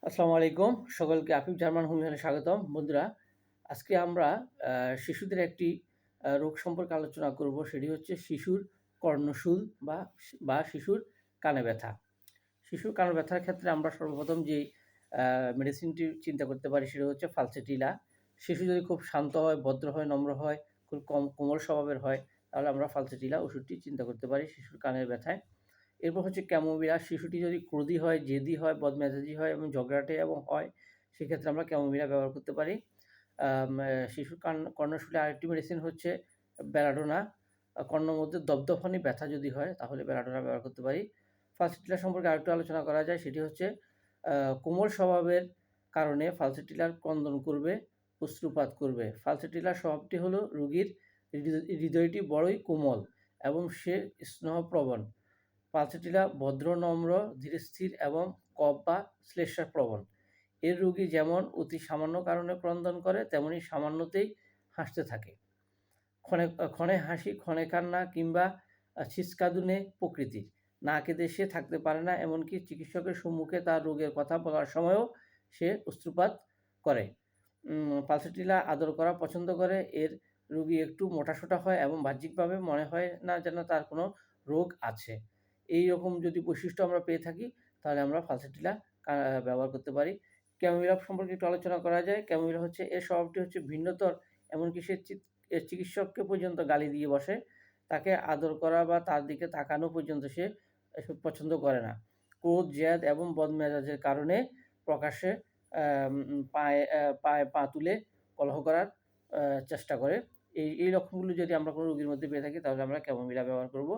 আসসালামু আলাইকুম। সকলকে আফিফ জার্মান হোম মেডিকেলে স্বাগতম। বন্ধুরা, আজকে আমরা শিশুদের একটি রোগ সম্পর্কে আলোচনা করব। সেটি হচ্ছে শিশুর কর্ণশূল শিশুর কানে ব্যথা। শিশুর কানে ব্যথার ক্ষেত্রে আমরা সর্বপ্রথম যেই মেডিসিনটি চিন্তা করতে পারি সেটা হচ্ছে ফালসেটিলা। শিশু যদি খুব শান্ত হয়, ভদ্র হয়, নম্র হয়, খুব কোমল স্বভাবের হয়, তাহলে আমরা ফালসেটিলা ওষুধটি চিন্তা করতে পারি শিশুর কানের ব্যথায়। এরপর হচ্ছে ক্যামোমিলা। শিশুটি যদি ক্রোধী হয়, জেদি হয়, বদমেজাজি হয় এবং ঝগড়াটে হয়, সেক্ষেত্রে আমরা ক্যামোমিলা ব্যবহার করতে পারি। শিশুর কর্ণশূলে আরেকটি মেডিসিন হচ্ছে বেলাডোনা। কর্ণের মধ্যে দপদপানি ব্যথা যদি হয় তাহলে বেলাডোনা ব্যবহার করতে পারি। ফালসেটিলা সম্পর্কে আরেকটু আলোচনা করা যায়, সেটি হচ্ছে কোমল স্বভাবের কারণে ফালসেটিলার ক্রন্দন করবে, অশ্রুপাত করবে। ফালসেটিলার স্বভাবটি হলো রোগীর হৃদয়টি বড়ই কোমল এবং সে স্নেহপ্রবণ। পালসেটিলা ভদ্র, নম্র, ধীরস্থির এবং কফ বা শ্লেষ্মাপ্রবণ। এর রোগী যেমন অতি সামান্য কারণে ক্রন্দন করে, তেমনি সামান্যতেই হাসতে থাকে। ক্ষণে ক্ষণে হাসি, ক্ষণে কান্না কিংবা ছিচকাদুনে প্রকৃতির। না কেঁদে সে থাকতে পারে না, এমনকি চিকিৎসকের সম্মুখে তার রোগের কথা বলার সময়ও সে অশ্রুপাত করে। পালসেটিলা আদর করা পছন্দ করে। এর রোগী একটু মোটাসোটা হয় এবং বাহ্যিকভাবে মনে হয় না যেন তার কোনো রোগ আছে। এই রকম যদি বৈশিষ্ট্য আমরা পেয়ে থাকি, তাহলে আমরা ফালসেটিলা ব্যবহার করতে পারি। ক্যামোমিলা সম্পর্কে একটু আলোচনা করা যায়। ক্যামোমিলা হচ্ছে, এর স্বভাবটি হচ্ছে ভিন্নতর, এমনকি সে চিকিৎসককে পর্যন্ত গালি দিয়ে বসে। তাকে আদর করা বা তার দিকে তাকানো পর্যন্ত সে এসব পছন্দ করে না। ক্রোধ, জেদ এবং বদমেজাজের কারণে প্রকাশ্যে পায়ে পা তুলে কলহ করার চেষ্টা করে। এই লক্ষণগুলো যদি আমরা কোনো রোগীর মধ্যে পেয়ে থাকি, তাহলে আমরা ক্যামোমিলা ব্যবহার করব।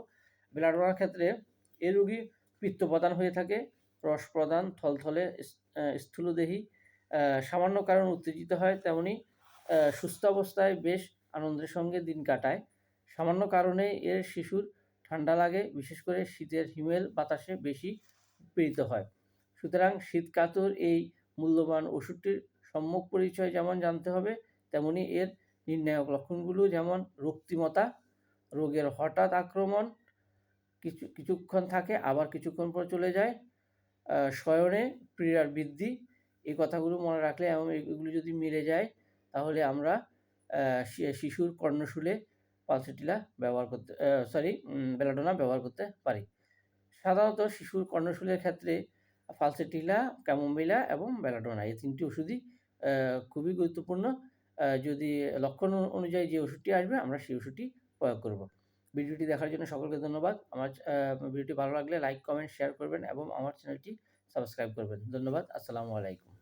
বেলাডোনার ক্ষেত্রে এই রোগী পিত্তপ্রধান হয়ে থাকে, রসপ্রধান, থলথলে, স্থূলদেহী, সামান্য কারণে উত্তেজিত হয়, তেমনি সুস্থ অবস্থায় বেশ আনন্দের সঙ্গে দিন কাটায়। সামান্য কারণে এর শিশুর ঠান্ডা লাগে, বিশেষ করে শীতের হিমেল বাতাসে বেশি পীড়িত হয়। সুতরাং শীতকাতর এই মূল্যবান ওষুধটির সম্যক পরিচয় যেমন জানতে হবে, তেমনি এর নির্ণায়ক লক্ষণগুলো, যেমন রক্তিমতা, রোগের হঠাৎ আক্রমণ, কিছুক্ষণ থাকে আবার কিছুক্ষণ পর চলে যায়, শয়নে পীড়ার বৃদ্ধি। এই কথাগুলো মনে রাখলে এবং এগুলো যদি মিলে যায়, তাহলে আমরা শিশুর কর্ণশূলে পালসেটিলা ব্যবহার করতে বেলাডোনা ব্যবহার করতে পারি। সাধারণত শিশুর কর্ণশূলের ক্ষেত্রে ফালসেটিলা, ক্যামোমিলা এবং বেলাডোনা এই তিনটি ওষুধই খুবই গুরুত্বপূর্ণ। যদি লক্ষণ অনুযায়ী যে ওষুধটি আসবে, আমরা সেই ওষুধটি প্রয়োগ করব। ভিডিওটি দেখার জন্য সকলকে ধন্যবাদ। আমার ভিডিওটি ভালো লাগলে লাইক, কমেন্ট, শেয়ার করবেন এবং আমার চ্যানেলটি সাবস্ক্রাইব করবেন। ধন্যবাদ। আসসালামু আলাইকুম।